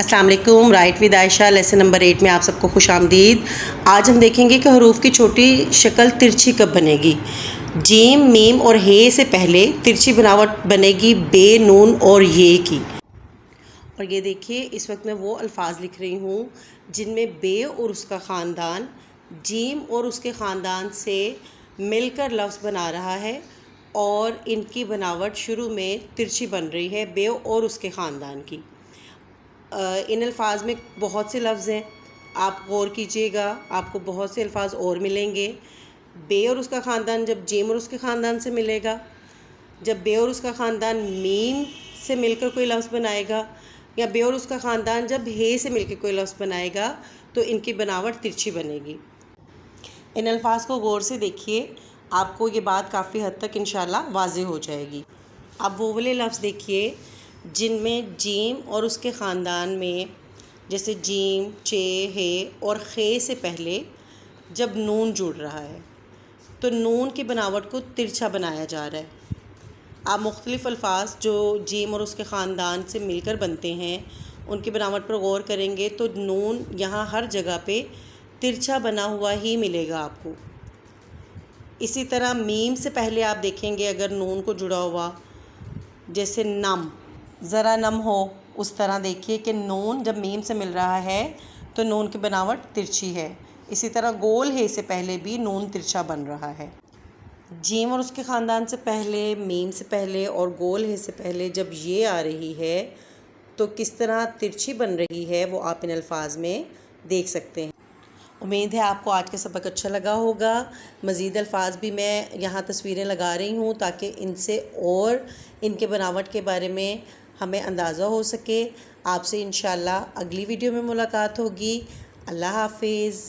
अस्सलाम वालेकुम। Right with Ayesha lesson number 8 में आप सबको खुश आमदीद। आज हम देखेंगे कि हरूफ की छोटी शक्ल तिरछी कब बनेगी। जीम, मीम और हे से पहले तिरछी बनावट बनेगी बे, नून और ये की। और ये देखिए, इस वक्त मैं वो अल्फाज लिख रही हूँ जिनमें बे और उसका ख़ानदान जीम और उसके ख़ानदान से मिलकर लफ्ज़ बना रहा है और इनकी बनावट शुरू में तिरछी बन रही है बे और उसके ख़ानदान की। इन अल्फाज में बहुत से लफ्ज़ हैं, आप गौर कीजिएगा, आपको बहुत से अल्फाज और मिलेंगे। बे और उसका ख़ानदान जब जीम और उसके ख़ानदान से मिलेगा, जब बे और उसका ख़ानदान मीम से मिलकर कोई लफ्ज़ बनाएगा, या बे और उसका ख़ानदान जब हे से मिलकर कोई लफ्ज़ बनाएगा, तो इनकी बनावट तिरछी बनेगी। इन अल्फाज को गौर से देखिए, आपको ये बात काफ़ी हद तक इंशाल्लाह वाज़ेह हो जाएगी। अब वो वाले लफ्ज़ देखिए जिनमें जीम और उसके ख़ानदान में, जैसे जीम, चे, हे और खे से पहले जब नून जुड़ रहा है तो नून की बनावट को तिरछा बनाया जा रहा है। आप मुख्तलिफ़ अल्फाज जो जीम और उसके ख़ानदान से मिलकर बनते हैं उनकी बनावट पर गौर करेंगे तो नून यहाँ हर जगह पे तिरछा बना हुआ ही मिलेगा आपको। इसी तरह मीम से पहले आप देखेंगे अगर नून को जुड़ा हुआ, जैसे नम, ज़रा नम हो, उस तरह देखिए कि नून जब मीम से मिल रहा है तो नून की बनावट तिरछी है। इसी तरह गोल हे से पहले भी नून तिरछा बन रहा है। जीम और उसके ख़ानदान से पहले, मीम से पहले और गोल हे से पहले जब ये आ रही है तो किस तरह तिरछी बन रही है वो आप इन अल्फाज में देख सकते हैं। उम्मीद है आपको आज का सबक अच्छा लगा होगा। मज़ीद अल्फाज भी मैं यहाँ तस्वीरें लगा रही हूँ ताकि इनसे और इनके बनावट के बारे में हमें अंदाज़ा हो सके। आपसे इंशाल्लाह अगली वीडियो में मुलाकात होगी। अल्लाह हाफिज़।